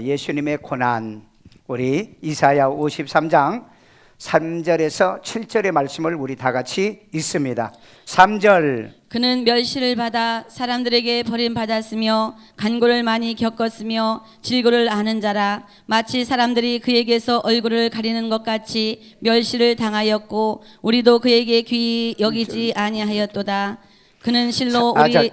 예수님의 고난, 우리 이사야 53장 3절에서 7절의 말씀을 우리 다 같이 읽습니다. 3절. 그는 멸시를 받아 사람들에게 버림받았으며 간고를 많이 겪었으며 질고를 아는 자라. 마치 사람들이 그에게서 얼굴을 가리는 것 같이 멸시를 당하였고 우리도 그에게 귀히 여기지 아니하였도다. 그는 실로 우리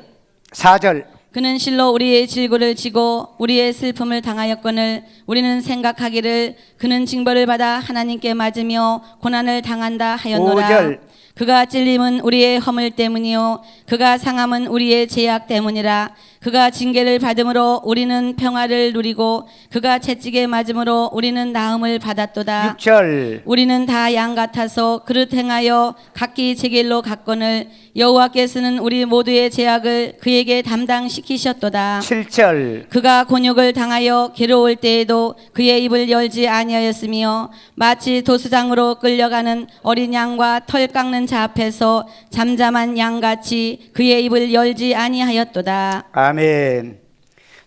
4절. 그는 실로 우리의 질고를 지고 우리의 슬픔을 당하였거늘 우리는 생각하기를 그는 징벌을 받아 하나님께 맞으며 고난을 당한다 하였노라. 5절. 그가 찔림은 우리의 허물 때문이요 그가 상함은 우리의 죄악 때문이라. 그가 징계를 받음으로 우리는 평화를 누리고 그가 채찍에 맞음으로 우리는 나음을 받았도다. 6절. 우리는 다 양 같아서 그릇 행하여 각기 제 길로 갔거늘 여호와께서는 우리 모두의 죄악을 그에게 담당시키셨도다. 7절. 그가 곤욕을 당하여 괴로울 때에도 그의 입을 열지 아니하였으며 마치 도수장으로 끌려가는 어린 양과 털 깎는 자 앞에서 잠잠한 양같이 그의 입을 열지 아니하였도다. 아멘.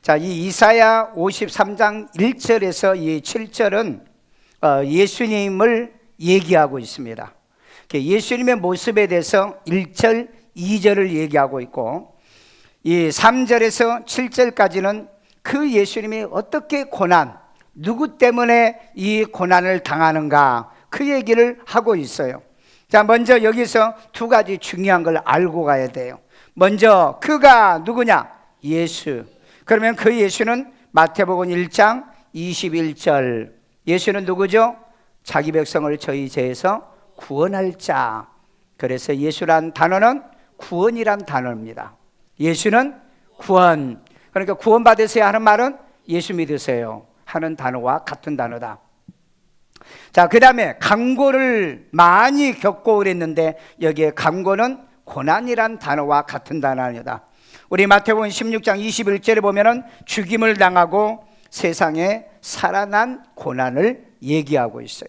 자, 이 이사야 53장 1절에서 이 7절은 예수님을 얘기하고 있습니다. 예수님의 모습에 대해서 1절, 2절을 얘기하고 있고 이 3절에서 7절까지는 그 예수님이 어떻게 고난, 누구 때문에 이 고난을 당하는가 그 얘기를 하고 있어요. 자, 먼저 여기서 두 가지 중요한 걸 알고 가야 돼요. 먼저 그가 누구냐? 예수. 그러면 그 예수는 마태복음 1장 21절. 예수는 누구죠? 자기 백성을 저희 죄에서 구원할 자. 그래서 예수란 단어는 구원이란 단어입니다. 예수는 구원. 그러니까 구원 받으세요 하는 말은 예수 믿으세요 하는 단어와 같은 단어다. 자, 그 다음에 강고를 많이 겪고 그랬는데 여기에 강고는 고난이란 단어와 같은 단어다. 우리 마태복음 16장 21절에 보면은 죽임을 당하고 세상에 살아난 고난을 얘기하고 있어요.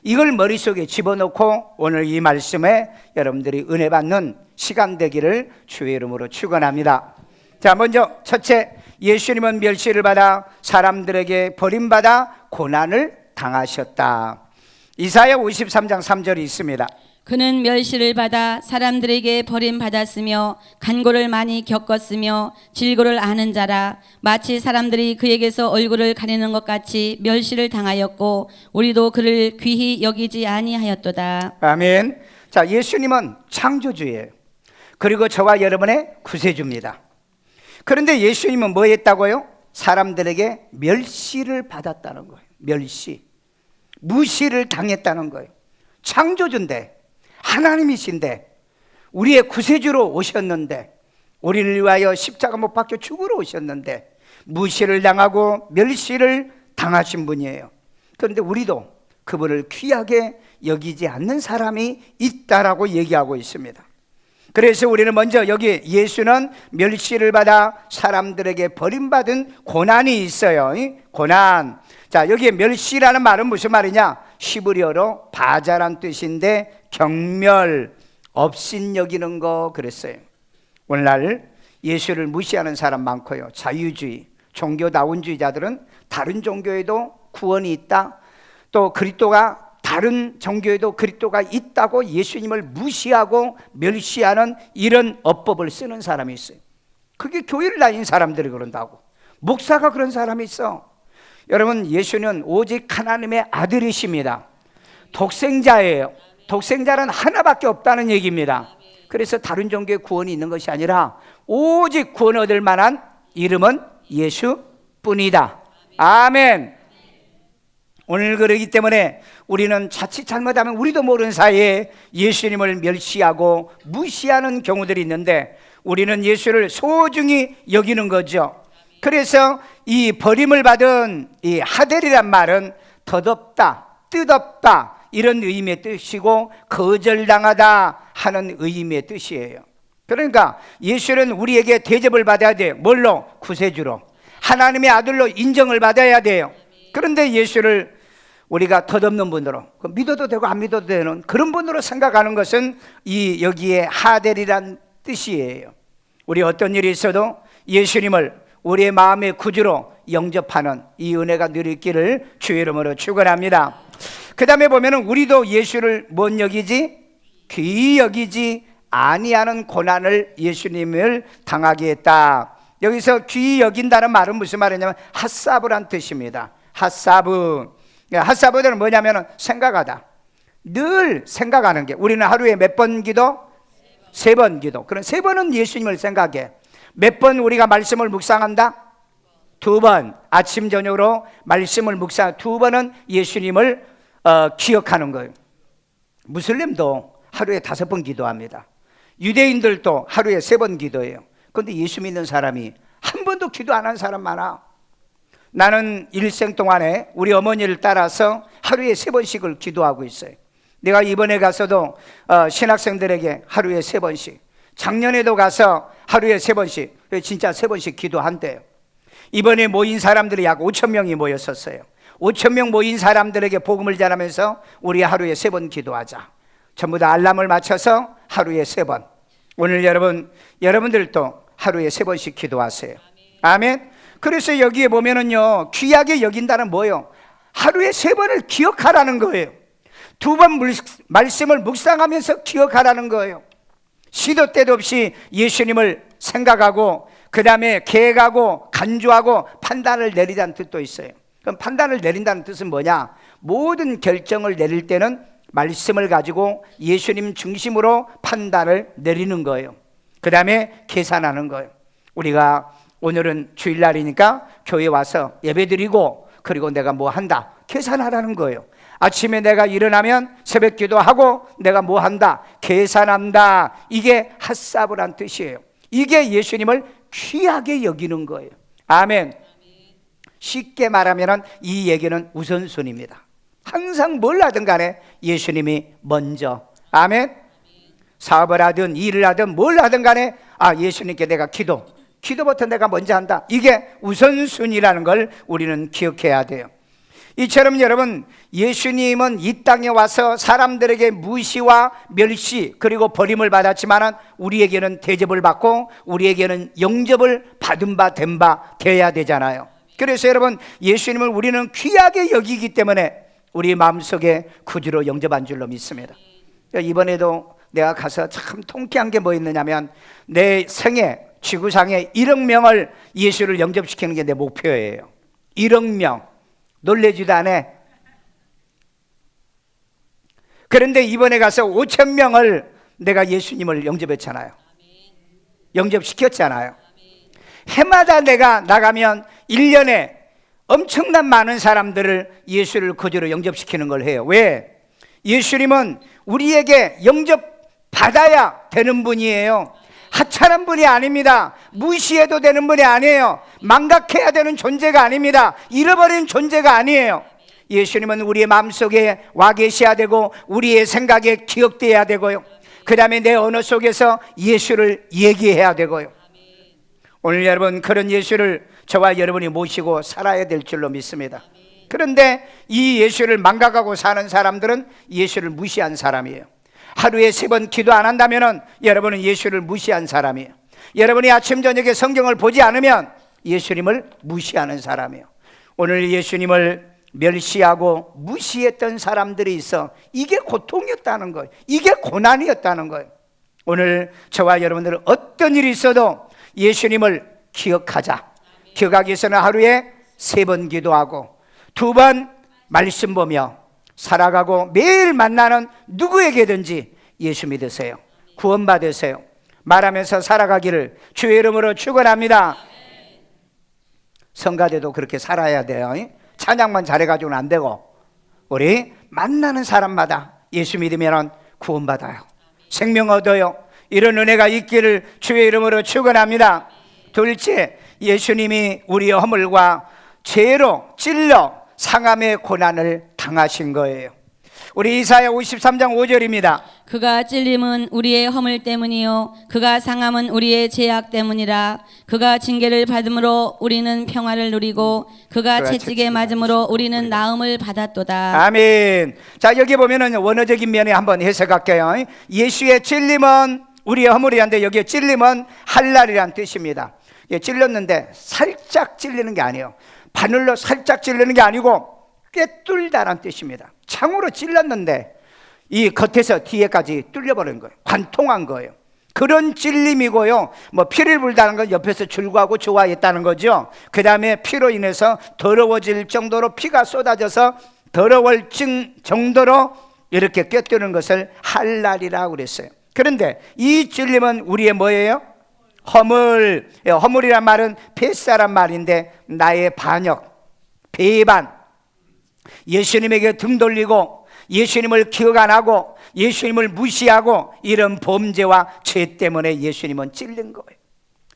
이걸 머릿속에 집어넣고 오늘 이 말씀에 여러분들이 은혜 받는 시간 되기를 주의 이름으로 축원합니다. 자, 먼저 첫째, 예수님은 멸시를 받아 사람들에게 버림받아 고난을 당하셨다. 이사야 53장 3절이 있습니다. 그는 멸시를 받아 사람들에게 버림받았으며 간고를 많이 겪었으며 질고를 아는 자라. 마치 사람들이 그에게서 얼굴을 가리는 것 같이 멸시를 당하였고 우리도 그를 귀히 여기지 아니하였도다. 아멘. 자, 예수님은 창조주예요. 그리고 저와 여러분의 구세주입니다. 그런데 예수님은 뭐 했다고요? 사람들에게 멸시를 받았다는 거예요. 멸시, 무시를 당했다는 거예요. 창조주인데, 하나님이신데, 우리의 구세주로 오셨는데, 우리를 위하여 십자가 못 박혀 죽으러 오셨는데 무시를 당하고 멸시를 당하신 분이에요. 그런데 우리도 그분을 귀하게 여기지 않는 사람이 있다라고 얘기하고 있습니다. 그래서 우리는 먼저 여기 예수는 멸시를 받아 사람들에게 버림받은 고난이 있어요. 고난. 자, 여기에 멸시라는 말은 무슨 말이냐? 히브리어로 바자란 뜻인데 경멸, 업신여기는 거 그랬어요. 오늘날 예수를 무시하는 사람 많고요. 자유주의, 종교다운주의자들은 다른 종교에도 구원이 있다, 또 그리스도가 다른 종교에도 그리스도가 있다고 예수님을 무시하고 멸시하는 이런 어법을 쓰는 사람이 있어요. 그게 교회를 다니는 사람들이 그런다고. 목사가 그런 사람이 있어. 여러분, 예수는 오직 하나님의 아들이십니다. 독생자예요. 독생자는 하나밖에 없다는 얘기입니다. 그래서 다른 종교에 구원이 있는 것이 아니라 오직 구원 얻을 만한 이름은 예수뿐이다. 아멘. 오늘 그러기 때문에 우리는 자칫 잘못하면 우리도 모르는 사이에 예수님을 멸시하고 무시하는 경우들이 있는데 우리는 예수를 소중히 여기는 거죠. 그래서 이 버림을 받은 이 하델이란 말은 덧없다, 뜻없다 이런 의미의 뜻이고 거절당하다 하는 의미의 뜻이에요. 그러니까 예수는 우리에게 대접을 받아야 돼요. 뭘로? 구세주로, 하나님의 아들로 인정을 받아야 돼요. 그런데 예수를 우리가 덧없는 분으로, 믿어도 되고 안 믿어도 되는 그런 분으로 생각하는 것은 이 여기에 하델이란 뜻이에요. 우리 어떤 일이 있어도 예수님을 우리의 마음의 구주로 영접하는 이 은혜가 늘 있기를 주의 이름으로 축원합니다. 그 다음에 보면은 우리도 예수를 뭔 여기지? 귀히 여기지 아니하는 고난을 예수님을 당하게 했다. 여기서 귀히 여긴다는 말은 무슨 말이냐면 핫사브란 뜻입니다. 핫사브. 핫사브는 뭐냐면 생각하다. 늘 생각하는 게, 우리는 하루에 몇 번 기도? 3번 기도. 그럼 3번은 예수님을 생각해. 몇 번 우리가 말씀을 묵상한다? 2번. 아침 저녁으로 말씀을 묵상 2번은 예수님을 기억하는 거예요. 무슬림도 하루에 5번 기도합니다. 유대인들도 하루에 3번 기도해요. 그런데 예수 믿는 사람이 한 번도 기도 안 한 사람 많아. 나는 일생 동안에 우리 어머니를 따라서 하루에 3번씩을 기도하고 있어요. 내가 이번에 가서도 신학생들에게 하루에 3번씩, 작년에도 가서 하루에 3번씩, 진짜 3번씩 기도한대요. 이번에 모인 사람들이 약 5천 명이 모였었어요. 5천 명 모인 사람들에게 복음을 전하면서 우리 하루에 3번 기도하자. 전부 다 알람을 맞춰서 하루에 3번. 오늘 여러분들도 하루에 3번씩 기도하세요. 아멘. 그래서 여기에 보면은요, 귀하게 여긴다는 뭐예요? 하루에 3번을 기억하라는 거예요. 2번 말씀을 묵상하면서 기억하라는 거예요. 시도 때도 없이 예수님을 생각하고 그 다음에 계획하고 간주하고 판단을 내리자는 뜻도 있어요. 그럼 판단을 내린다는 뜻은 뭐냐? 모든 결정을 내릴 때는 말씀을 가지고 예수님 중심으로 판단을 내리는 거예요. 그 다음에 계산하는 거예요. 우리가 오늘은 주일날이니까 교회 와서 예배드리고 그리고 내가 뭐 한다, 계산하라는 거예요. 아침에 내가 일어나면 새벽 기도하고 내가 뭐 한다, 계산한다. 이게 핫사브란 뜻이에요. 이게 예수님을 귀하게 여기는 거예요. 아멘. 쉽게 말하면 이 얘기는 우선순위입니다. 항상 뭘 하든 간에 예수님이 먼저. 아멘. 사업을 하든 일을 하든 뭘 하든 간에 예수님께 내가 기도부터 내가 먼저 한다. 이게 우선순위라는 걸 우리는 기억해야 돼요. 이처럼 여러분, 예수님은 이 땅에 와서 사람들에게 무시와 멸시 그리고 버림을 받았지만 우리에게는 대접을 받고 우리에게는 영접을 받은 바 된 바 되어야 되잖아요. 그래서 여러분, 예수님을 우리는 귀하게 여기기 때문에 우리 마음속에 구주로 영접한 줄로 믿습니다. 이번에도 내가 가서 참 통쾌한 게 뭐 있느냐면 내 생애 지구상에 1억 명을 예수를 영접시키는 게 내 목표예요. 1억 명. 놀래지도 않아. 그런데 이번에 가서 5천 명을 내가 예수님을 영접했잖아요. 영접시켰잖아요. 해마다 내가 나가면 1년에 엄청난 많은 사람들을 예수를 구주로 영접시키는 걸 해요. 왜? 예수님은 우리에게 영접받아야 되는 분이에요. 하찮은 분이 아닙니다. 무시해도 되는 분이 아니에요. 망각해야 되는 존재가 아닙니다. 잃어버린 존재가 아니에요. 예수님은 우리의 마음속에 와 계셔야 되고 우리의 생각에 기억되어야 되고요. 그 다음에 내 언어 속에서 예수를 얘기해야 되고요. 오늘 여러분, 그런 예수를 저와 여러분이 모시고 살아야 될 줄로 믿습니다. 그런데 이 예수를 망각하고 사는 사람들은 예수를 무시한 사람이에요. 하루에 3번 기도 안 한다면 여러분은 예수를 무시한 사람이에요. 여러분이 아침 저녁에 성경을 보지 않으면 예수님을 무시하는 사람이에요. 오늘 예수님을 멸시하고 무시했던 사람들이 있어. 이게 고통이었다는 거예요. 이게 고난이었다는 거예요. 오늘 저와 여러분들은 어떤 일이 있어도 예수님을 기억하자. 기억하기 위해서는 하루에 3번 기도하고 2번 말씀 보며 살아가고 매일 만나는 누구에게든지 예수 믿으세요. 구원받으세요. 말하면서 살아가기를 주의 이름으로 축원합니다. 성가대도 그렇게 살아야 돼요. 찬양만 잘해가지고는 안 되고 우리 만나는 사람마다 예수 믿으면 구원받아요. 생명 얻어요. 이런 은혜가 있기를 주의 이름으로 축원합니다. 둘째, 예수님이 우리의 허물과 죄로 찔러 상함의 고난을 당하신 거예요. 우리 이사야 53장 5절입니다. 그가 찔림은 우리의 허물 때문이요 그가 상함은 우리의 죄악 때문이라. 그가 징계를 받음으로 우리는 평화를 누리고 그가 채찍에 맞음으로 우리는 나음을 받았도다. 아멘. 자, 여기 보면은 원어적인 면에 한번 해석할게요. 예수의 찔림은 우리의 허물이란데 여기에 찔림은 할랄이란 뜻입니다. 찔렸는데 살짝 찔리는 게 아니에요. 바늘로 살짝 찔르는 게 아니고 꿰뚫다란 뜻입니다. 창으로 찔렀는데 이 겉에서 뒤에까지 뚫려버린 거예요. 관통한 거예요. 그런 찔림이고요. 뭐 피를 불다는 건 옆에서 줄구하고 좋아했다는 거죠. 그 다음에 피로 인해서 더러워질 정도로 피가 쏟아져서 더러울 정도로 이렇게 꿰뚫는 것을 할날이라고 그랬어요. 그런데 이 찔림은 우리의 뭐예요? 허물. 허물이란 말은 뱃사란 말인데 나의 반역, 배반, 예수님에게 등 돌리고 예수님을 기억 안 하고 예수님을 무시하고 이런 범죄와 죄 때문에 예수님은 찔린 거예요.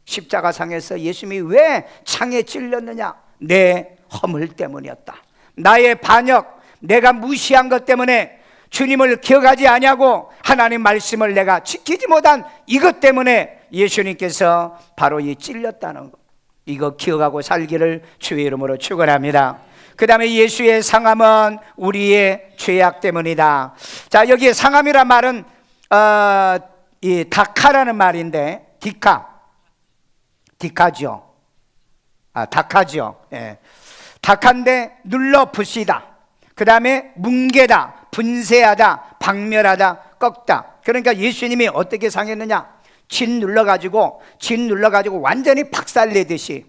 십자가상에서 예수님이 왜 창에 찔렸느냐? 내 허물 때문이었다. 나의 반역, 내가 무시한 것 때문에, 주님을 기억하지 아니하고 하나님 말씀을 내가 지키지 못한 이것 때문에 예수님께서 바로 이 찔렸다는 거, 이거 기억하고 살기를 주의 이름으로 축원합니다. 그 다음에 예수의 상함은 우리의 죄악 때문이다. 자, 여기에 상함이란 말은 이 다카라는 말인데, 디카죠. 다카죠. 예. 다카인데 눌러 부시다. 그 다음에 뭉개다, 분쇄하다, 박멸하다, 꺾다. 그러니까 예수님이 어떻게 상했느냐? 진 눌러가지고 완전히 박살내듯이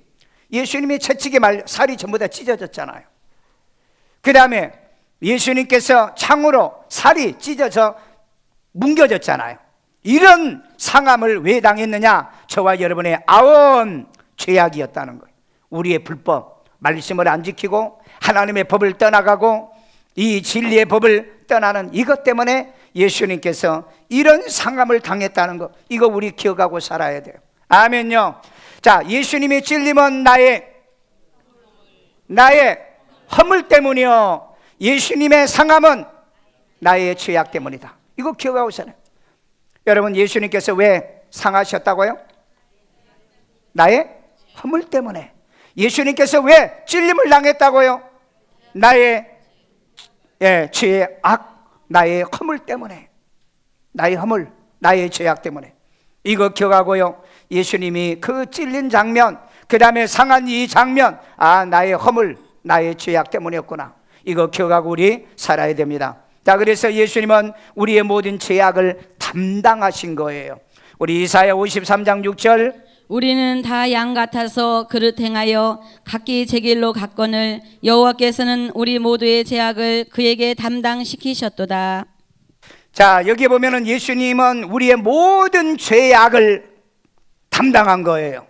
예수님이 채찍에 살이 전부 다 찢어졌잖아요. 그 다음에 예수님께서 창으로 살이 찢어져 뭉겨졌잖아요. 이런 상함을 왜 당했느냐? 저와 여러분의 아온 죄악이었다는 거예요. 우리의 불법 말씀을 안 지키고 하나님의 법을 떠나가고 이 진리의 법을 떠나는 이것 때문에 예수님께서 이런 상함을 당했다는 것, 이거 우리 기억하고 살아야 돼요. 아멘요. 자, 예수님의 찔림은 나의 허물 때문이요, 예수님의 상함은 나의 죄악 때문이다. 이거 기억하고 살아요. 여러분, 예수님께서 왜 상하셨다고요? 나의 허물 때문에. 예수님께서 왜 찔림을 당했다고요? 나의 죄의 악, 나의 허물 때문에. 나의 허물, 나의 죄악 때문에. 이거 기억하고요, 예수님이 그 찔린 장면, 그 다음에 상한 이 장면, 나의 허물, 나의 죄악 때문이었구나, 이거 기억하고 우리 살아야 됩니다. 자, 그래서 예수님은 우리의 모든 죄악을 담당하신 거예요. 우리 이사야 53장 6절, 우리는 다 양 같아서 그릇 행하여 각기 제 길로 갔거늘 여호와께서는 우리 모두의 죄악을 그에게 담당시키셨도다. 자, 여기 보면은 예수님은 우리의 모든 죄악을 담당한 거예요.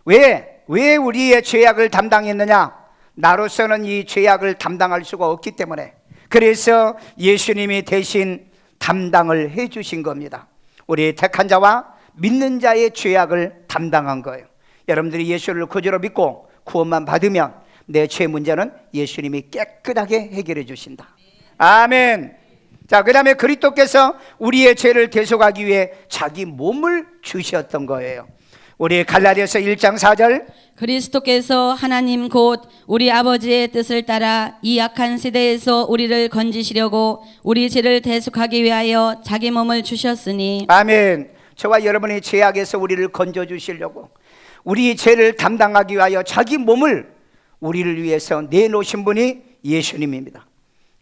왜 우리의 죄악을 담당했느냐? 나로서는 이 죄악을 담당할 수가 없기 때문에. 그래서 예수님이 대신 담당을 해 주신 겁니다. 우리 택한 자와 믿는 자의 죄악을 담당한 거예요. 여러분들이 예수를 구주로 믿고 구원만 받으면 내 죄 문제는 예수님이 깨끗하게 해결해 주신다. 아멘. 자, 그 다음에 그리스도께서 우리의 죄를 대속하기 위해 자기 몸을 주셨던 거예요. 우리 갈라디아서 1장 4절, 그리스도께서 하나님 곧 우리 아버지의 뜻을 따라 이 악한 세대에서 우리를 건지시려고 우리 죄를 대속하기 위하여 자기 몸을 주셨으니. 아멘. 저와 여러분의 죄악에서 우리를 건져주시려고 우리 죄를 담당하기 위하여 자기 몸을 우리를 위해서 내놓으신 분이 예수님입니다.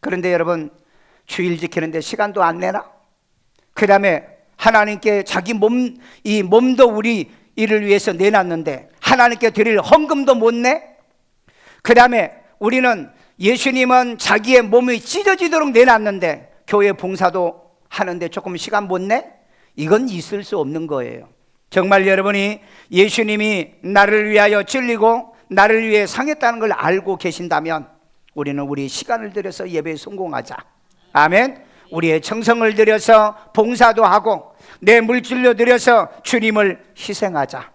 그런데 여러분, 주일 지키는데 시간도 안 내나? 그 다음에 하나님께 자기 이 몸도 우리 이를 위해서 내놨는데 하나님께 드릴 헌금도 못 내? 그 다음에 우리는 예수님은 자기의 몸이 찢어지도록 내놨는데 교회 봉사도 하는데 조금 시간 못 내? 이건 있을 수 없는 거예요. 정말 여러분이 예수님이 나를 위하여 찔리고 나를 위해 상했다는 걸 알고 계신다면 우리는 우리 시간을 들여서 예배에 성공하자. 아멘. 우리의 정성을 들여서 봉사도 하고 내 물질로 들여서 주님을 희생하자.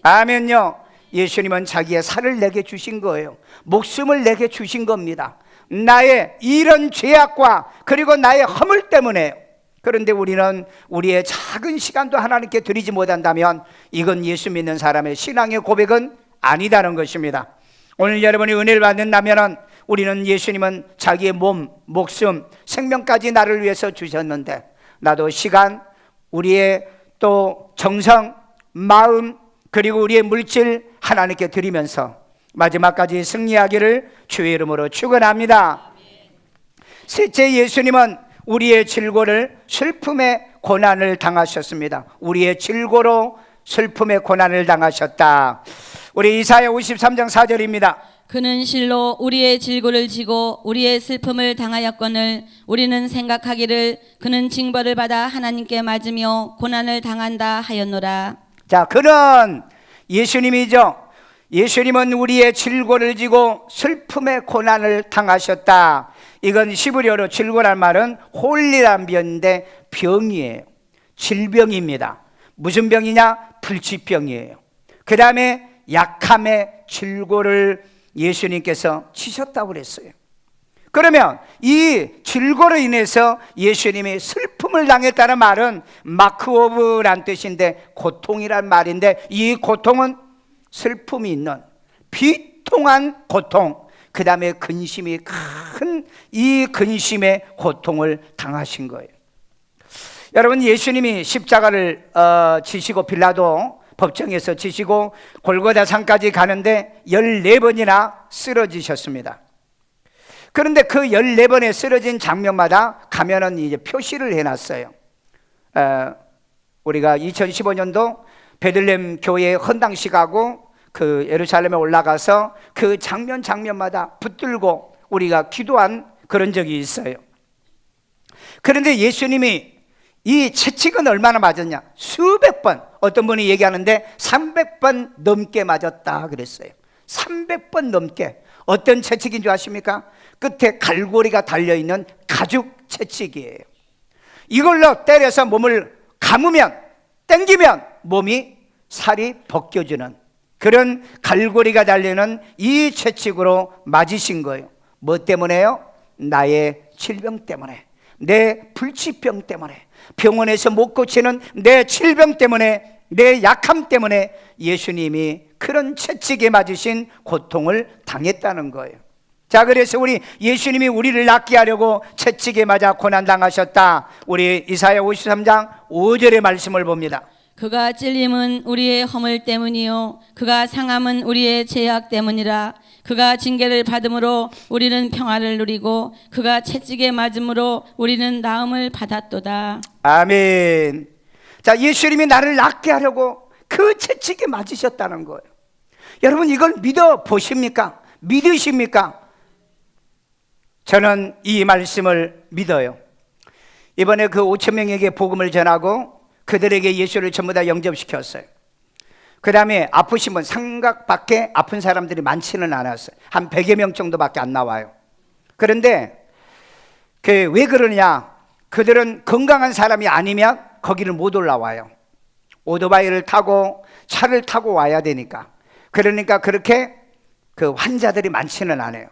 아멘요. 예수님은 자기의 살을 내게 주신 거예요. 목숨을 내게 주신 겁니다. 나의 이런 죄악과 그리고 나의 허물 때문에. 그런데 우리는 우리의 작은 시간도 하나님께 드리지 못한다면 이건 예수 믿는 사람의 신앙의 고백은 아니다는 것입니다. 오늘 여러분이 은혜를 받는다면 우리는 예수님은 자기의 몸, 목숨, 생명까지 나를 위해서 주셨는데 나도 시간, 우리의 또 정성, 마음, 그리고 우리의 물질 하나님께 드리면서 마지막까지 승리하기를 주의 이름으로 축원합니다. 셋째, 예수님은 우리의 질고를 슬픔의 고난을 당하셨습니다. 우리의 질고로 슬픔의 고난을 당하셨다. 우리 이사야 53장 4절입니다. 그는 실로 우리의 질고를 지고 우리의 슬픔을 당하였거늘 우리는 생각하기를 그는 징벌을 받아 하나님께 맞으며 고난을 당한다 하였노라. 자, 그는 예수님이죠. 예수님은 우리의 질고를 지고 슬픔의 고난을 당하셨다. 이건 시브리어로 질고란 말은 홀리란 비인데 병이에요. 질병입니다. 무슨 병이냐? 불치병이에요. 그 다음에 약함의 질고를 예수님께서 치셨다고 그랬어요. 그러면 이 질고로 인해서 예수님이 슬픔을 당했다는 말은 마크 오브란 뜻인데 고통이란 말인데, 이 고통은 슬픔이 있는 비통한 고통, 그 다음에 근심이 큰 이 근심의 고통을 당하신 거예요. 여러분, 예수님이 십자가를 지시고 빌라도 법정에서 지시고 골고다 산까지 가는데 14번이나 쓰러지셨습니다. 그런데 그 14번에 쓰러진 장면마다 가면은 이제 표시를 해놨어요. 우리가 2015년도 베들레헴 교회 헌당식하고 그 예루살렘에 올라가서 그 장면마다 붙들고 우리가 기도한 그런 적이 있어요. 그런데 예수님이 이 채찍은 얼마나 맞았냐? 수백 번, 어떤 분이 얘기하는데 300번 넘게 맞았다 그랬어요. 300번 넘게. 어떤 채찍인 줄 아십니까? 끝에 갈고리가 달려있는 가죽 채찍이에요. 이걸로 때려서 몸을 감으면, 당기면 몸이 살이 벗겨지는 그런 갈고리가 달리는 이 채찍으로 맞으신 거예요. 뭐 때문에요? 나의 질병 때문에, 내 불치병 때문에, 병원에서 못 고치는 내 질병 때문에, 내 약함 때문에 예수님이 그런 채찍에 맞으신 고통을 당했다는 거예요. 자, 그래서 우리 예수님이 우리를 낫게 하려고 채찍에 맞아 고난당하셨다. 우리 이사야 53장 5절의 말씀을 봅니다. 그가 찔림은 우리의 허물 때문이요 그가 상함은 우리의 죄악 때문이라. 그가 징계를 받음으로 우리는 평화를 누리고 그가 채찍에 맞음으로 우리는 나음을 받았도다. 아멘. 자, 예수님이 나를 낫게 하려고 그 채찍에 맞으셨다는 거예요. 여러분, 이걸 믿어 보십니까? 믿으십니까? 저는 이 말씀을 믿어요. 이번에 그 5,000명에게 복음을 전하고 그들에게 예수를 전부 다 영접시켰어요. 그 다음에 아프신 분, 생각밖에 아픈 사람들이 많지는 않았어요. 한 100여 명 정도밖에 안 나와요. 그런데 왜 그러냐? 그들은 건강한 사람이 아니면 거기를 못 올라와요. 오토바이를 타고 차를 타고 와야 되니까. 그러니까 그렇게 그 환자들이 많지는 않아요.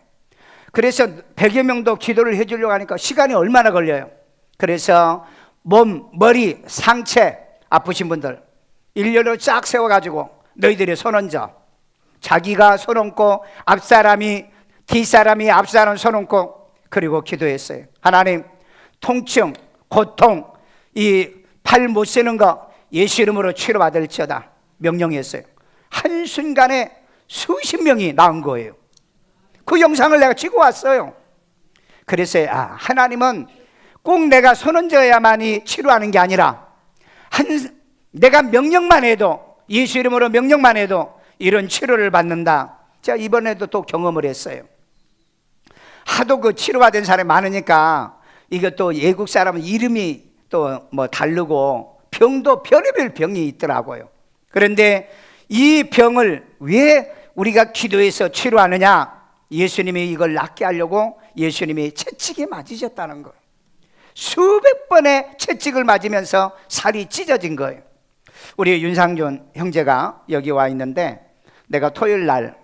그래서 100여 명도 기도를 해주려고 하니까 시간이 얼마나 걸려요. 그래서 몸, 머리, 상체 아프신 분들 일렬로 쫙 세워가지고 너희들이 손 얹어. 자기가 손 얹고 앞사람이, 뒷사람이 앞사람 손 얹고, 그리고 기도했어요. 하나님, 통증, 고통, 이 팔 못 쓰는 거 예수 이름으로 치료받을지어다 명령했어요. 한순간에 수십 명이 나은 거예요. 그 영상을 내가 찍어 왔어요. 그래서 하나님은 꼭 내가 손 얹어야만이 치료하는 게 아니라 내가 명령만 해도, 예수 이름으로 명령만 해도 이런 치료를 받는다. 제가 이번에도 또 경험을 했어요. 하도 그 치료받은 사람이 많으니까 이것도 외국 사람은 이름이 또 뭐 다르고 병도 별의별 병이 있더라고요. 그런데 이 병을 왜 우리가 기도해서 치료하느냐? 예수님이 이걸 낫게 하려고 예수님이 채찍에 맞으셨다는 거예요. 수백 번의 채찍을 맞으면서 살이 찢어진 거예요. 우리 윤상준 형제가 여기 와 있는데 내가 토요일 날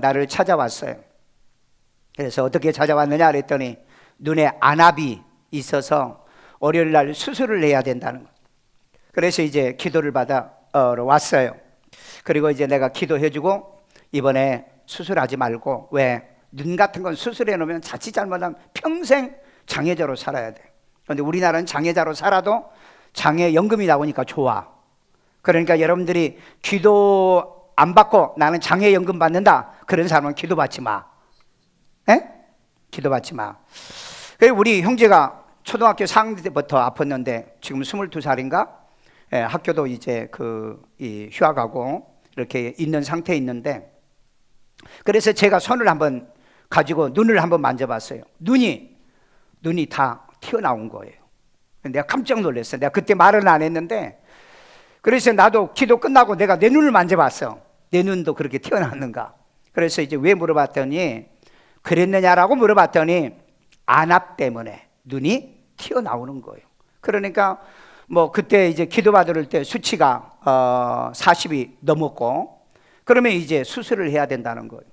나를 찾아왔어요. 그래서 어떻게 찾아왔느냐 그랬더니 눈에 안압이 있어서 월요일 날 수술을 해야 된다는 거예요. 그래서 이제 기도를 받아 왔어요. 그리고 이제 내가 기도해주고 이번에 수술하지 말고, 왜? 눈 같은 건 수술해 놓으면 자칫 잘못하면 평생 장애자로 살아야 돼. 그런데 우리나라는 장애자로 살아도 장애연금이 나오니까 좋아. 그러니까 여러분들이 기도 안 받고 나는 장애연금 받는다, 그런 사람은 기도받지 마. 에? 기도받지 마. 그리고 우리 형제가 초등학교 4학년 때부터 아팠는데 지금 22살인가? 예, 학교도 이제 휴학하고 이렇게 있는 상태에 있는데, 그래서 제가 손을 한번 가지고 눈을 한번 만져봤어요. 눈이 다 튀어나온 거예요. 내가 깜짝 놀랐어요. 내가 그때 말은 안 했는데, 그래서 나도 기도 끝나고 내가 내 눈을 만져봤어. 내 눈도 그렇게 튀어나왔는가? 그래서 이제 왜 물어봤더니, 그랬느냐라고 물어봤더니 안압 때문에 눈이 튀어나오는 거예요. 그러니까 뭐 그때 이제 기도받을 때 수치가 40이 넘었고, 그러면 이제 수술을 해야 된다는 거예요.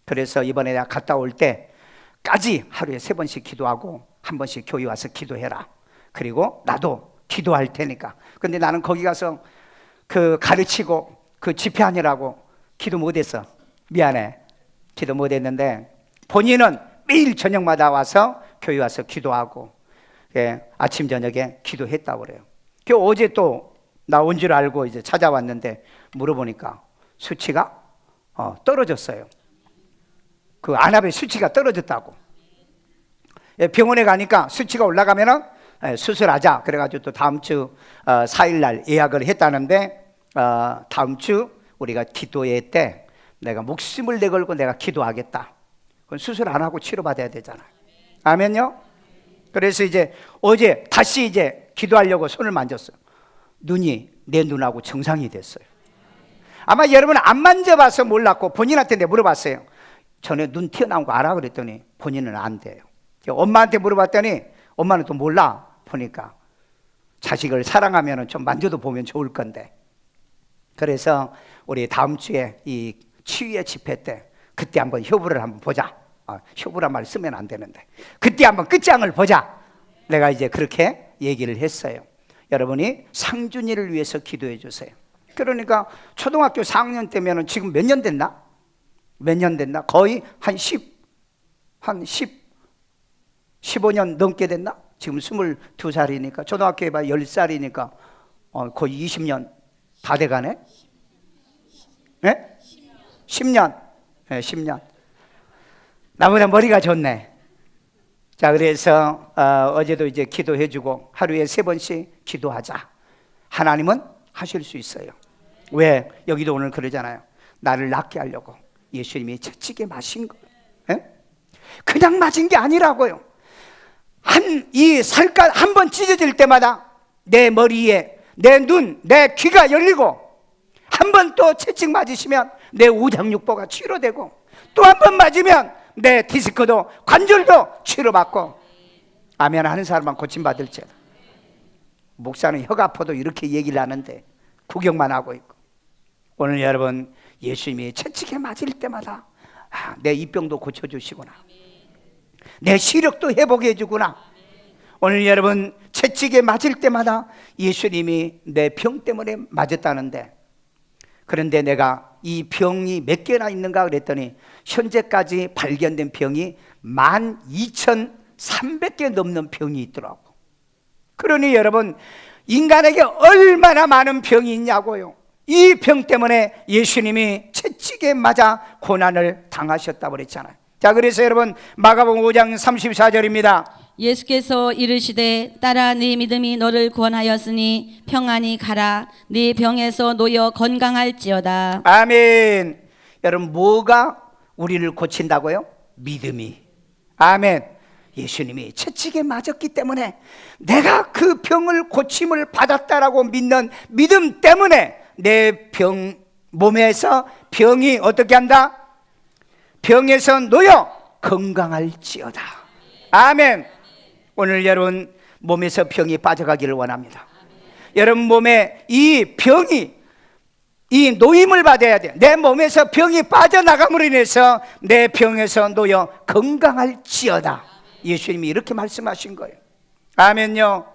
그래서 이번에 내가 갔다 올 때까지 하루에 3번씩 기도하고 한 번씩 교회 와서 기도해라. 그리고 나도 기도할 테니까. 근데 나는 거기 가서 가르치고 집회하느라고 기도 못했어. 미안해. 기도 못했는데 본인은 매일 저녁마다 와서 교회 와서 기도하고, 예, 아침 저녁에 기도했다고 그래요. 어제 또 나 온 줄 알고 이제 찾아왔는데 물어보니까 수치가 떨어졌어요. 안압의 수치가 떨어졌다고. 예, 병원에 가니까 수치가 올라가면은 수술하자. 그래가지고 또 다음 주 4일날 예약을 했다는데, 다음 주 우리가 기도회 때 내가 목숨을 내걸고 내가 기도하겠다. 그건 수술 안 하고 치료받아야 되잖아요. 아멘요? 그래서 이제 어제 다시 이제 기도하려고 손을 만졌어요. 눈이 내 눈하고 정상이 됐어요. 아마 여러분 안 만져봐서 몰랐고, 본인한테 내가 물어봤어요. 전에 눈 튀어나온 거 알아? 그랬더니 본인은 안 돼요. 엄마한테 물어봤더니 엄마는 또 몰라. 보니까 자식을 사랑하면 좀 만져도 보면 좋을 건데. 그래서 우리 다음 주에 이 치유의 집회 때 그때 한번 효부를 한번 보자. 효부란 말 쓰면 안 되는데 그때 한번 끝장을 보자. 내가 이제 그렇게 얘기를 했어요. 여러분이 상준이를 위해서 기도해 주세요. 그러니까 초등학교 4학년 때면 지금 몇 년 됐나? 몇 년 됐나? 거의 한 15년 넘게 됐나? 지금 22살이니까 초등학교에 봐 10살이니까 거의 20년 다 돼가네? 네? 10년. 네, 10년. 나보다 머리가 좋네. 자, 그래서 어제도 이제 기도해주고 하루에 3번씩 기도하자. 하나님은 하실 수 있어요. 왜? 여기도 오늘 그러잖아요. 나를 낫게 하려고 예수님이 채찍에 맞은 거예요. 예? 그냥 맞은 게 아니라고요. 이 살갗 한 번 찢어질 때마다 내 머리에 내 눈, 내 귀가 열리고, 한 번 또 채찍 맞으시면 내 우장육부가 치료되고, 또 한 번 맞으면 내 디스크도 관절도 치료받고, 아멘 하는 사람만 고침받을지어다. 목사는 혀가 아파도 이렇게 얘기를 하는데 구경만 하고 있고. 오늘 여러분 예수님이 채찍에 맞을 때마다 내 입병도 고쳐주시구나, 내 시력도 회복해 주구나. 오늘 여러분 채찍에 맞을 때마다 예수님이 내 병 때문에 맞았다는데, 그런데 내가 이 병이 몇 개나 있는가 그랬더니 현재까지 발견된 병이 12,300개 넘는 병이 있더라고. 그러니 여러분 인간에게 얼마나 많은 병이 있냐고요. 이 병 때문에 예수님이 채찍에 맞아 고난을 당하셨다고 그랬잖아요. 자, 그래서 여러분 마가복음 5장 34절입니다. 예수께서 이르시되 딸아 네 믿음이 너를 구원하였으니 평안히 가라. 네 병에서 놓여 건강할지어다. 아멘. 여러분 뭐가 우리를 고친다고요? 믿음이. 아멘. 예수님이 채찍에 맞았기 때문에 내가 그 병을 고침을 받았다라고 믿는 믿음 때문에 내 몸에서 병이 어떻게 한다? 병에서 놓여 건강할지어다. 아멘. 오늘 여러분 몸에서 병이 빠져가기를 원합니다. 여러분 몸에 이 병이 이 노임을 받아야 돼요. 내 몸에서 병이 빠져나감으로 인해서 내 병에서 놓여 건강할지어다. 예수님이 이렇게 말씀하신 거예요. 아멘요.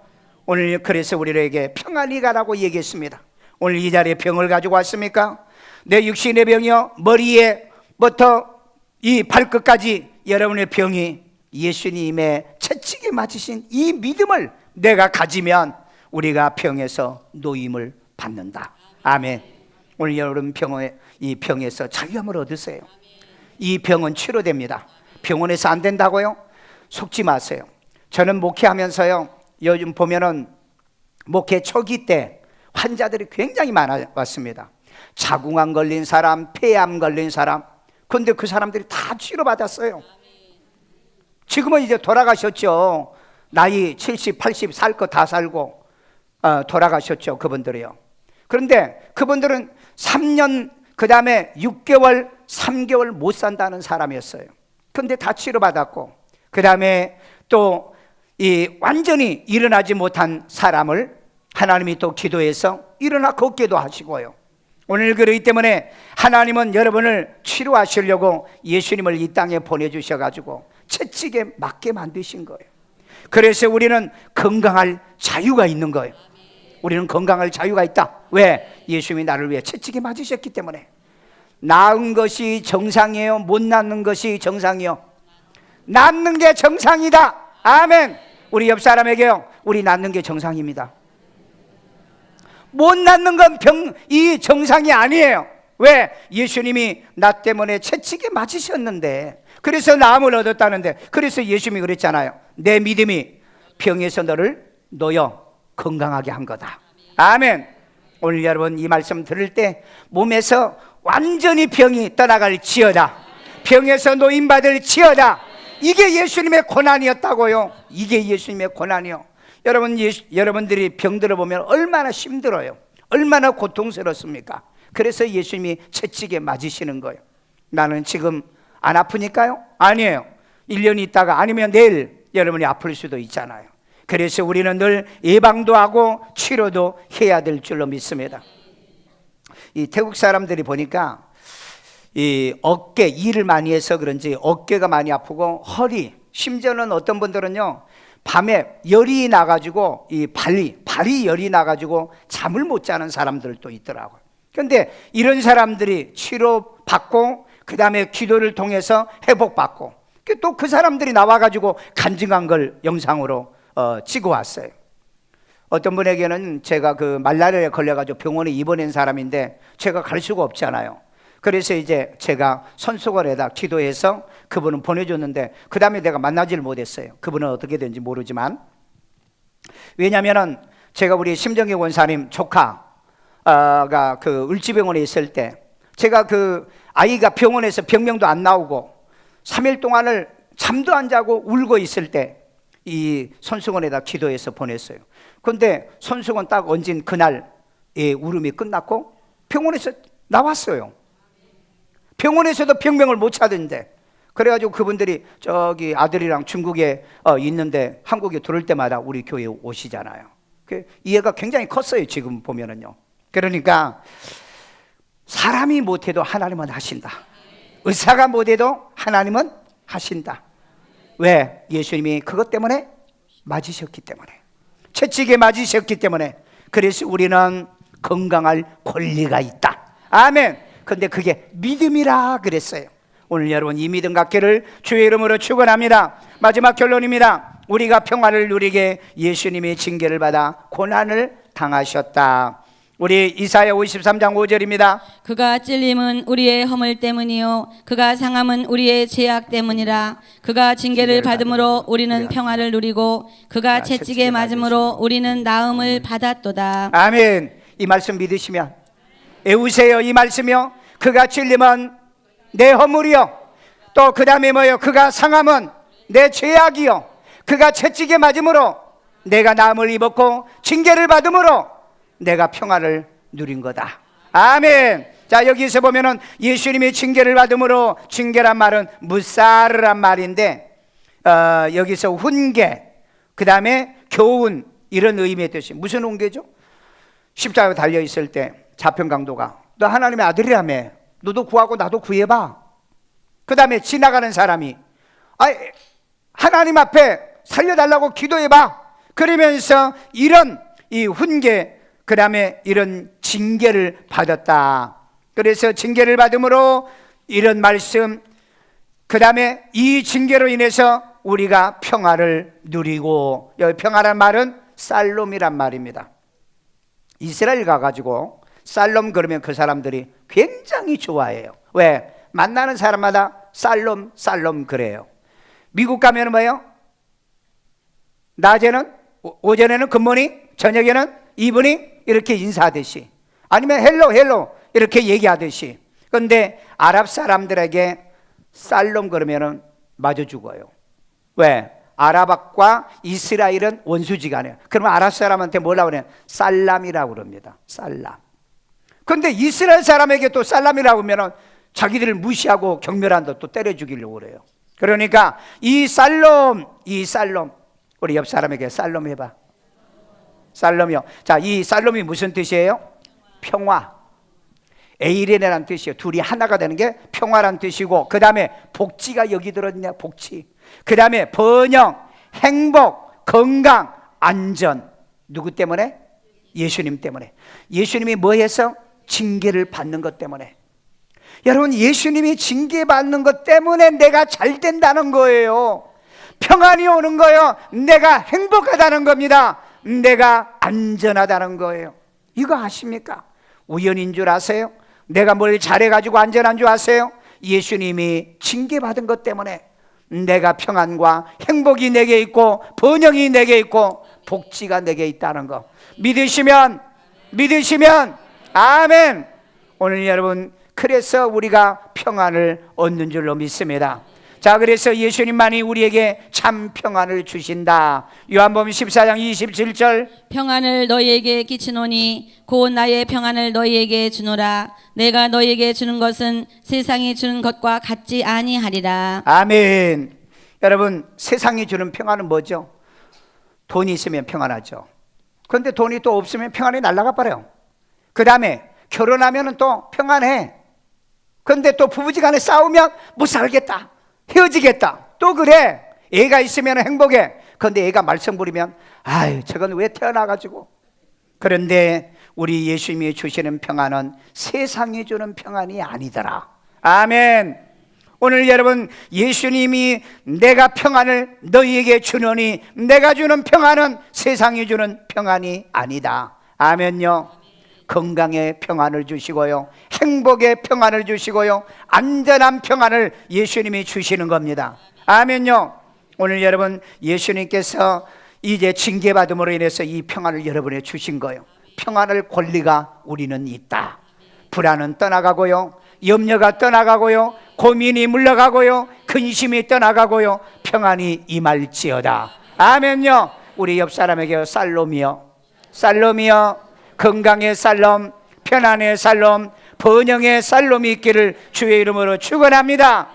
오늘 그래서 우리에게 평안히 가라고 얘기했습니다. 오늘 이 자리에 병을 가지고 왔습니까? 내 육신의 병이요, 머리에부터 이 발끝까지 여러분의 병이 예수님의 채찍에 맞으신 이 믿음을 내가 가지면 우리가 병에서 노임을 받는다. 아멘. 오늘 여러분 이 병에서 자유함을 얻으세요. 이 병은 치료됩니다. 병원에서 안 된다고요? 속지 마세요. 저는 목회하면서요, 요즘 보면은 목회 초기 때 환자들이 굉장히 많았습니다. 자궁암 걸린 사람, 폐암 걸린 사람. 그런데 그 사람들이 다 치료받았어요. 지금은 이제 돌아가셨죠. 나이 70, 80 살 거 다 살고 돌아가셨죠, 그분들이요. 그런데 그분들은 3년, 그 다음에 6개월, 3개월 못 산다는 사람이었어요. 그런데 다 치료받았고, 그 다음에 또 이 완전히 일어나지 못한 사람을 하나님이 또 기도해서 일어나 걷기도 하시고요. 오늘 그러기 때문에 하나님은 여러분을 치료하시려고 예수님을 이 땅에 보내주셔가지고 채찍에 맞게 만드신 거예요. 그래서 우리는 건강할 자유가 있는 거예요. 우리는 건강할 자유가 있다. 왜? 예수님이 나를 위해 채찍에 맞으셨기 때문에. 낳은 것이 정상이에요? 못 낳는 것이 정상이요? 낳는 게 정상이다. 아멘. 우리 옆 사람에게요, 우리 낳는 게 정상입니다. 못 낳는 건 이 정상이 아니에요. 왜? 예수님이 나 때문에 채찍에 맞으셨는데, 그래서 나음을 얻었다는데, 그래서 예수님이 그랬잖아요. 내 믿음이 병에서 너를 놓여 건강하게 한 거다. 아멘. 오늘 여러분 이 말씀 들을 때 몸에서 완전히 병이 떠나갈 지어다. 병에서 노임받을 지어다. 이게 예수님의 고난이었다고요. 이게 예수님의 고난이요. 여러분들이 병들어 보면 얼마나 힘들어요. 얼마나 고통스럽습니까? 그래서 예수님이 채찍에 맞으시는 거예요. 나는 지금 안 아프니까요? 아니에요. 1년 있다가 아니면 내일 여러분이 아플 수도 있잖아요. 그래서 우리는 늘 예방도 하고 치료도 해야 될 줄로 믿습니다. 이 태국 사람들이 보니까 이 어깨 일을 많이 해서 그런지 어깨가 많이 아프고 허리, 심지어는 어떤 분들은요 밤에 열이 나가지고 이 발이 열이 나가지고 잠을 못 자는 사람들도 있더라고요. 그런데 이런 사람들이 치료받고 그 다음에 기도를 통해서 회복받고 또 그 사람들이 나와가지고 간증한 걸 영상으로 찍어 왔어요. 어떤 분에게는 제가 그 말라리아에 걸려가지고 병원에 입원한 사람인데 제가 갈 수가 없잖아요. 그래서 이제 제가 손수건에다 기도해서 그분은 보내줬는데 그 다음에 내가 만나지를 못했어요. 그분은 어떻게 된지 모르지만. 왜냐면은 제가 우리 심정희 원사님 조카가 그 을지병원에 있을 때 제가 그 아이가 병원에서 병명도 안 나오고 3일 동안을 잠도 안 자고 울고 있을 때 이 손수건에다 기도해서 보냈어요. 그런데 손수건 딱 얹은 그날 울음이 끝났고 병원에서 나왔어요. 병원에서도 병명을 못 찾은데, 그래가지고 그분들이 저기 아들이랑 중국에 있는데 한국에 들어올 때마다 우리 교회에 오시잖아요. 이해가 굉장히 컸어요. 지금 보면은요. 그러니까 사람이 못해도 하나님은 하신다. 의사가 못해도 하나님은 하신다. 왜? 예수님이 그것 때문에 맞으셨기 때문에, 채찍에 맞으셨기 때문에. 그래서 우리는 건강할 권리가 있다. 아멘. 근데 그게 믿음이라 그랬어요. 오늘 여러분 이 믿음 갖기를 주의 이름으로 축원합니다. 마지막 결론입니다. 우리가 평화를 누리게 예수님이 징계를 받아 고난을 당하셨다. 우리 이사야 53장 5절입니다. 그가 찔림은 우리의 허물 때문이요 그가 상함은 우리의 죄악 때문이라. 그가 징계를 받음으로 우리는 평화를 누리고 그가 채찍에 맞음으로 우리는 나음을 받았도다. 아멘. 이 말씀 믿으시면 외우세요. 이 말씀이요. 그가 찔림은 내 허물이요. 또 그 다음에 뭐요? 그가 상함은 내 죄악이요. 그가 채찍에 맞음으로 내가 나음을 입었고 징계를 받음으로 내가 평화를 누린 거다. 아멘. 자, 여기서 보면은 예수님이 징계를 받음으로, 징계란 말은 무사르란 말인데 여기서 훈계, 그 다음에 교훈, 이런 의미의 뜻이 무슨 훈계죠? 십자가에 달려있을 때 잡힌 강도가 너 하나님의 아들이라며, 너도 구하고 나도 구해봐. 그 다음에 지나가는 사람이 하나님 앞에 살려달라고 기도해봐. 그러면서 이런 이 훈계, 그 다음에 이런 징계를 받았다. 그래서 징계를 받음으로 이런 말씀, 그 다음에 이 징계로 인해서 우리가 평화를 누리고, 여기 평화란 말은 살롬이란 말입니다. 이스라엘 가가지고 살롬 그러면 그 사람들이 굉장히 좋아해요. 왜? 만나는 사람마다 살롬 살롬 그래요. 미국 가면 뭐예요? 낮에는 오전에는 굿모닝, 저녁에는 이브닝 이렇게 인사하듯이, 아니면 헬로 헬로 이렇게 얘기하듯이. 그런데 아랍 사람들에게 살롬 그러면은 맞아 죽어요. 왜? 아랍과 이스라엘은 원수지간해요. 그러면 아랍 사람한테 뭐라고 그래요? 살람이라고 그럽니다. 살람. 그런데 이스라엘 사람에게 또 살람이라고 하면은 자기들을 무시하고 경멸한다, 또 때려 죽이려고 그래요. 그러니까 이 살롬, 우리 옆 사람에게 살롬 해봐. 살롬이요. 자, 이 살롬이 무슨 뜻이에요? 평화. 에이레네라는 뜻이에요. 둘이 하나가 되는 게 평화란 뜻이고, 그 다음에 복지가 여기 들었냐, 복지. 그 다음에 번영, 행복, 건강, 안전. 누구 때문에? 예수님 때문에. 예수님이 뭐 해서? 징계를 받는 것 때문에. 여러분, 예수님이 징계받는 것 때문에 내가 잘 된다는 거예요. 평안이 오는 거예요. 내가 행복하다는 겁니다. 내가 안전하다는 거예요. 이거 아십니까? 우연인 줄 아세요? 내가 뭘 잘해가지고 안전한 줄 아세요? 예수님이 징계받은 것 때문에 내가 평안과 행복이 내게 있고, 번영이 내게 있고, 복지가 내게 있다는 거 믿으시면 아멘. 오늘 여러분, 그래서 우리가 평안을 얻는 줄로 믿습니다. 자, 그래서 예수님만이 우리에게 참 평안을 주신다. 요한복음 14장 27절, 평안을 너희에게 끼치노니 곧 나의 평안을 너희에게 주노라. 내가 너희에게 주는 것은 세상이 주는 것과 같지 아니하리라. 아멘. 여러분, 세상이 주는 평안은 뭐죠? 돈이 있으면 평안하죠. 그런데 돈이 또 없으면 평안이 날아가 버려요. 그 다음에 결혼하면 또 평안해. 그런데 또 부부지간에 싸우면 못 살겠다, 헤어지겠다, 또 그래. 애가 있으면 행복해. 그런데 애가 말썽 부리면 아유, 저건 왜 태어나가지고. 그런데 우리 예수님이 주시는 평안은 세상이 주는 평안이 아니더라. 아멘. 오늘 여러분, 예수님이 내가 평안을 너희에게 주노니 내가 주는 평안은 세상이 주는 평안이 아니다. 아멘요. 건강의 평안을 주시고요, 행복의 평안을 주시고요, 안전한 평안을 예수님이 주시는 겁니다. 아멘요. 오늘 여러분, 예수님께서 이제 징계받음으로 인해서 이 평안을 여러분에 주신 거예요. 평안할 권리가 우리는 있다. 불안은 떠나가고요, 염려가 떠나가고요, 고민이 물러가고요, 근심이 떠나가고요, 평안이 임할지어다. 아멘요. 우리 옆 사람에게 살롬이요, 살롬이요, 건강의 살롬, 편안의 살롬, 번영의 살롬이 있기를 주의 이름으로 축원합니다.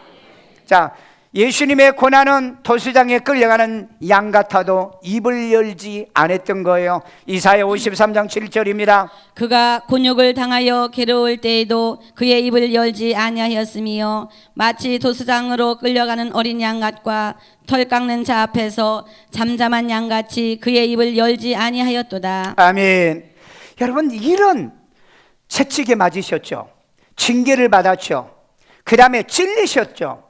자, 예수님의 고난은 도수장에 끌려가는 양 같아도 입을 열지 않았던 거예요. 이사야 53장 7절입니다. 그가 곤욕을 당하여 괴로울 때에도 그의 입을 열지 아니하였으며 마치 도수장으로 끌려가는 어린 양 같과 털 깎는 자 앞에서 잠잠한 양같이 그의 입을 열지 아니하였도다. 아멘. 여러분, 이런 채찍에 맞으셨죠. 징계를 받았죠. 그 다음에 찔리셨죠.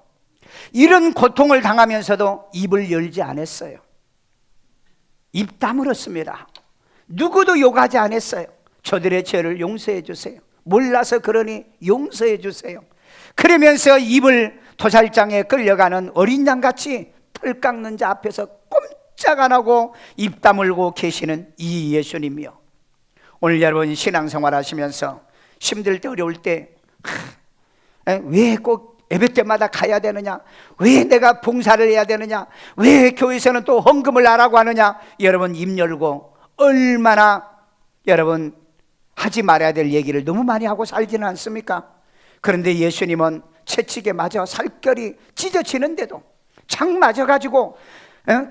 이런 고통을 당하면서도 입을 열지 않았어요. 입 다물었습니다. 누구도 욕하지 않았어요. 저들의 죄를 용서해 주세요. 몰라서 그러니 용서해 주세요. 그러면서 입을 도살장에 끌려가는 어린 양같이 털 깎는 자 앞에서 꼼짝 안 하고 입 다물고 계시는 이 예수님이요. 오늘 여러분, 신앙생활 하시면서 힘들 때, 어려울 때 왜 꼭 예배 때마다 가야 되느냐, 왜 내가 봉사를 해야 되느냐, 왜 교회에서는 또 헌금을 하라고 하느냐, 여러분 입 열고 얼마나 여러분 하지 말아야 될 얘기를 너무 많이 하고 살지는 않습니까? 그런데 예수님은 채찍에 맞아 살결이 찢어지는데도, 창 맞아가지고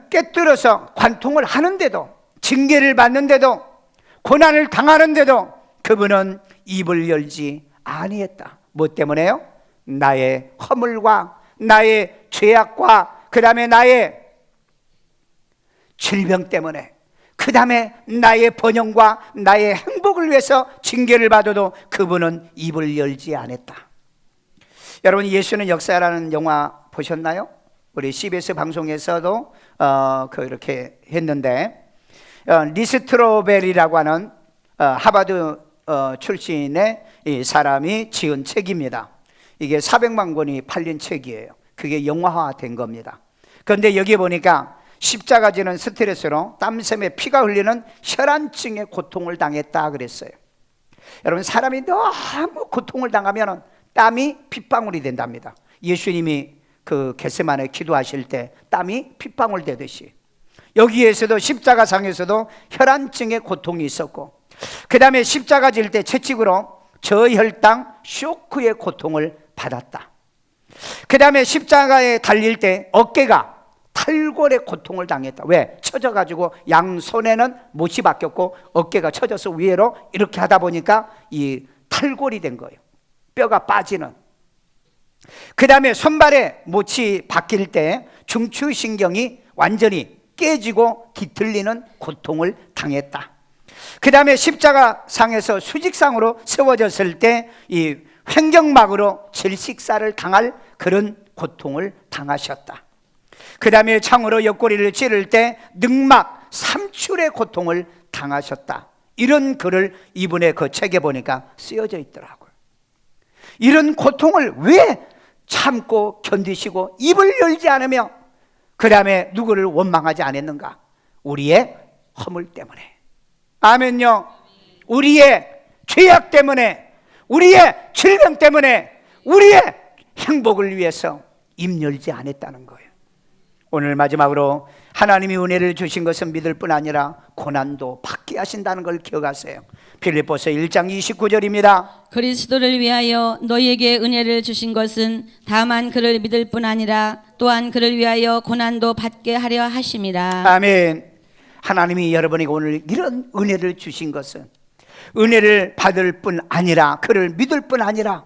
깨뜨려서 관통을 하는데도, 징계를 받는데도, 고난을 당하는데도 그분은 입을 열지 아니했다. 뭐 때문에요? 나의 허물과 나의 죄악과 그 다음에 나의 질병 때문에, 그 다음에 나의 번영과 나의 행복을 위해서 징계를 받아도 그분은 입을 열지 않았다. 여러분, 예수는 역사라는 영화 보셨나요? 우리 CBS 방송에서도 이렇게 했는데, 리스트로벨이라고 하는 하버드 출신의 이 사람이 지은 책입니다. 이게 400만 권이 팔린 책이에요. 그게 영화화된 겁니다. 그런데 여기 보니까 십자가 지는 스트레스로 땀샘에 피가 흘리는 혈안증의 고통을 당했다 그랬어요. 여러분, 사람이 너무 고통을 당하면 땀이 핏방울이 된답니다. 예수님이 그 겟세마네 기도하실 때 땀이 핏방울 되듯이 여기에서도 십자가상에서도 혈안증의 고통이 있었고, 그 다음에 십자가 질 때 채찍으로 저혈당 쇼크의 고통을 받았다. 그 다음에 십자가에 달릴 때 어깨가 탈골의 고통을 당했다. 왜? 처져가지고 양손에는 못이 박혔고 어깨가 처져서 위로 이렇게 하다 보니까 이 탈골이 된 거예요. 뼈가 빠지는. 그 다음에 손발에 못이 박힐 때 중추신경이 완전히 깨지고 뒤틀리는 고통을 당했다. 그 다음에 십자가상에서 수직상으로 세워졌을 때 이 횡격막으로 질식사를 당할 그런 고통을 당하셨다. 그 다음에 창으로 옆구리를 찌를 때 늑막 삼출의 고통을 당하셨다. 이런 글을 이분의 그 책에 보니까 쓰여져 있더라고요. 이런 고통을 왜 참고 견디시고 입을 열지 않으며 그 다음에 누구를 원망하지 않았는가? 우리의 허물 때문에. 아멘요. 우리의 죄악 때문에, 우리의 질병 때문에, 우리의 행복을 위해서 입 열지 않았다는 거예요. 오늘 마지막으로 하나님이 은혜를 주신 것은 믿을 뿐 아니라 고난도 받게 하신다는 걸 기억하세요. 빌립보서 1장 29절입니다. 그리스도를 위하여 너희에게 은혜를 주신 것은 다만 그를 믿을 뿐 아니라 또한 그를 위하여 고난도 받게 하려 하심이라. 아멘. 하나님이 여러분에게 오늘 이런 은혜를 주신 것은 은혜를 받을 뿐 아니라 그를 믿을 뿐 아니라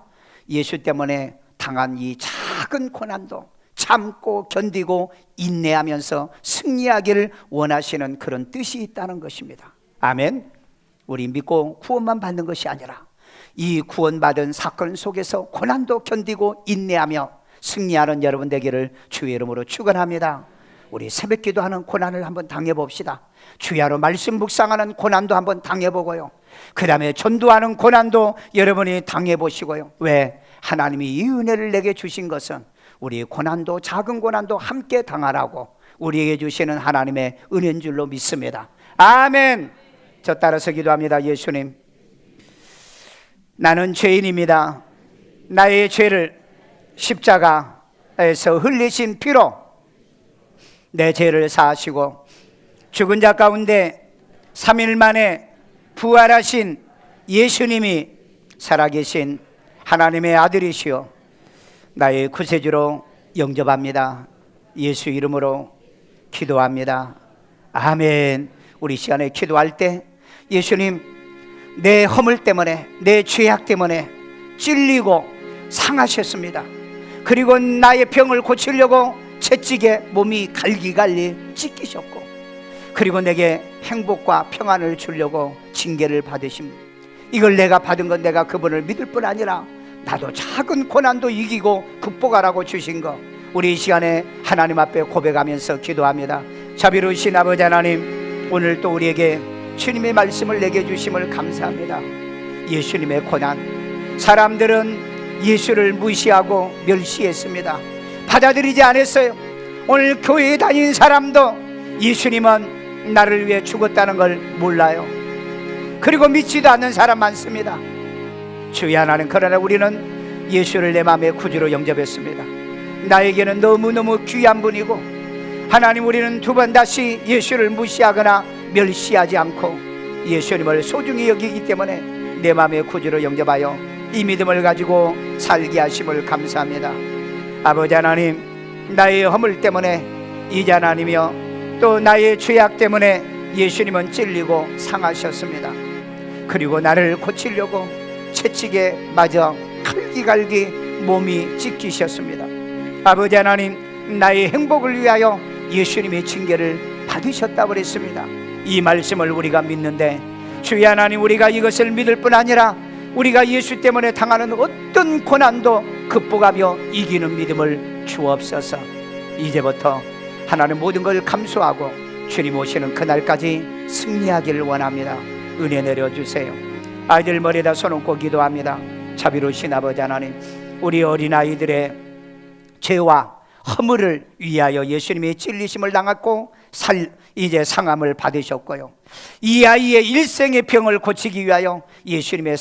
예수 때문에 당한 이 작은 고난도 참고 견디고 인내하면서 승리하기를 원하시는 그런 뜻이 있다는 것입니다. 아멘. 우리 믿고 구원만 받는 것이 아니라 이 구원받은 사건 속에서 고난도 견디고 인내하며 승리하는 여러분 되기를 주의 이름으로 축원합니다. 우리 새벽 기도하는 고난을 한번 당해봅시다. 주야로 말씀 묵상하는 고난도 한번 당해보고요. 그 다음에 전도하는 고난도 여러분이 당해보시고요. 왜? 하나님이 이 은혜를 내게 주신 것은 우리 고난도 작은 고난도 함께 당하라고 우리에게 주시는 하나님의 은혜인 줄로 믿습니다. 아멘. 저 따라서 기도합니다. 예수님, 나는 죄인입니다. 나의 죄를 십자가에서 흘리신 피로 내 죄를 사하시고 죽은 자 가운데 3일 만에 부활하신 예수님이 살아계신 하나님의 아들이시오 나의 구세주로 영접합니다. 예수 이름으로 기도합니다. 아멘. 우리 시간에 기도할 때 예수님, 내 허물 때문에 내 죄악 때문에 찔리고 상하셨습니다. 그리고 나의 병을 고치려고 채찍에 몸이 갈기갈리 찢기셨고, 그리고 내게 행복과 평안을 주려고 징계를 받으심. 이걸 내가 받은 건 내가 그분을 믿을 뿐 아니라 나도 작은 고난도 이기고 극복하라고 주신 거 우리 이 시간에 하나님 앞에 고백하면서 기도합니다. 자비로우신 아버지 하나님, 오늘 또 우리에게 주님의 말씀을 내게 주심을 감사합니다. 예수님의 고난, 사람들은 예수를 무시하고 멸시했습니다. 받아들이지 않았어요. 오늘 교회에 다닌 사람도 예수님은 나를 위해 죽었다는 걸 몰라요. 그리고 믿지도 않는 사람 많습니다. 주의 하나님, 그러나 우리는 예수를 내 마음의 구주로 영접했습니다. 나에게는 너무너무 귀한 분이고, 하나님, 우리는 두 번 다시 예수를 무시하거나 멸시하지 않고 예수님을 소중히 여기기 때문에 내 마음의 구주로 영접하여 이 믿음을 가지고 살게 하심을 감사합니다. 아버지 하나님, 나의 허물 때문에 이자나님이여 또 나의 죄악 때문에 예수님은 찔리고 상하셨습니다. 그리고 나를 고치려고 채찍에 맞아 갈기갈기 몸이 찢기셨습니다. 아버지 하나님, 나의 행복을 위하여 예수님의 징계를 받으셨다고 그랬습니다. 이 말씀을 우리가 믿는데 주의 하나님, 우리가 이것을 믿을 뿐 아니라 우리가 예수 때문에 당하는 어떤 고난도 극복하며 이기는 믿음을 주옵소서. 이제부터 하나님 모든 걸 감수하고 주님 오시는 그날까지 승리하기를 원합니다. 은혜 내려주세요. 아이들 머리에다 손 얹고 기도합니다. 자비로우신 아버지 하나님, 우리 어린아이들의 죄와 허물을 위하여 예수님이 찔리심을 당했고 이제 상함을 받으셨고요, 이 아이의 일생의 병을 고치기 위하여 예수님의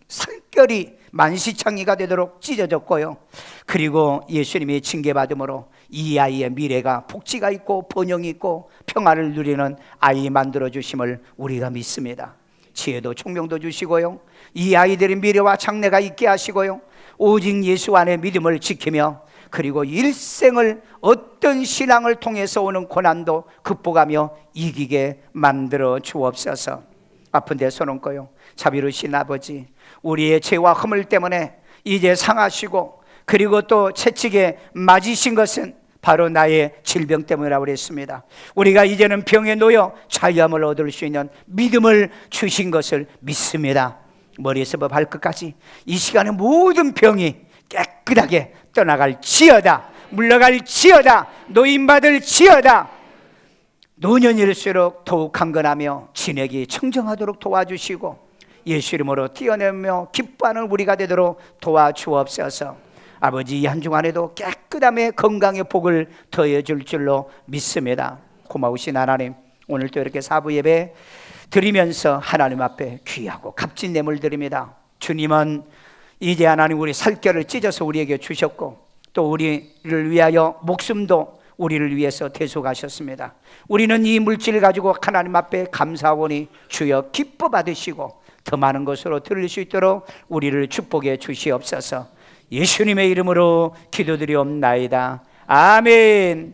살결이 만시창이가 되도록 찢어졌고요, 그리고 예수님이 징계받음으로 이 아이의 미래가 복지가 있고 번영이 있고 평화를 누리는 아이 만들어주심을 우리가 믿습니다. 지혜도 총명도 주시고요, 이 아이들의 미래와 장래가 있게 하시고요, 오직 예수 안에 믿음을 지키며 그리고 일생을 어떤 신앙을 통해서 오는 고난도 극복하며 이기게 만들어 주옵소서. 아픈 데 손 얹고요, 자비로우신 아버지, 우리의 죄와 허물 때문에 이제 상하시고 그리고 또 채찍에 맞으신 것은 바로 나의 질병 때문이라고 그랬습니다. 우리가 이제는 병에 놓여 자유함을 얻을 수 있는 믿음을 주신 것을 믿습니다. 머리에서부터 발끝까지 이 시간에 모든 병이 깨끗하게 떠나갈 지어다, 물러갈 지어다, 노인받을 지어다. 노년일수록 더욱 강건하며 진액이 청정하도록 도와주시고 예수 이름으로 뛰어내며 기뻐하는 우리가 되도록 도와주옵소서. 아버지, 이 한 주간에도 깨끗함의 건강의 복을 더해줄 줄로 믿습니다. 고마우신 하나님, 오늘도 이렇게 사부 예배 드리면서 하나님 앞에 귀하고 값진 예물 드립니다. 주님은 이제 하나님 우리 살결을 찢어서 우리에게 주셨고 또 우리를 위하여 목숨도 우리를 위해서 대속하셨습니다. 우리는 이 물질을 가지고 하나님 앞에 감사하오니 주여 기뻐 받으시고 더 많은 것으로 드릴 수 있도록 우리를 축복해 주시옵소서. 예수님의 이름으로 기도드리옵나이다. 아멘.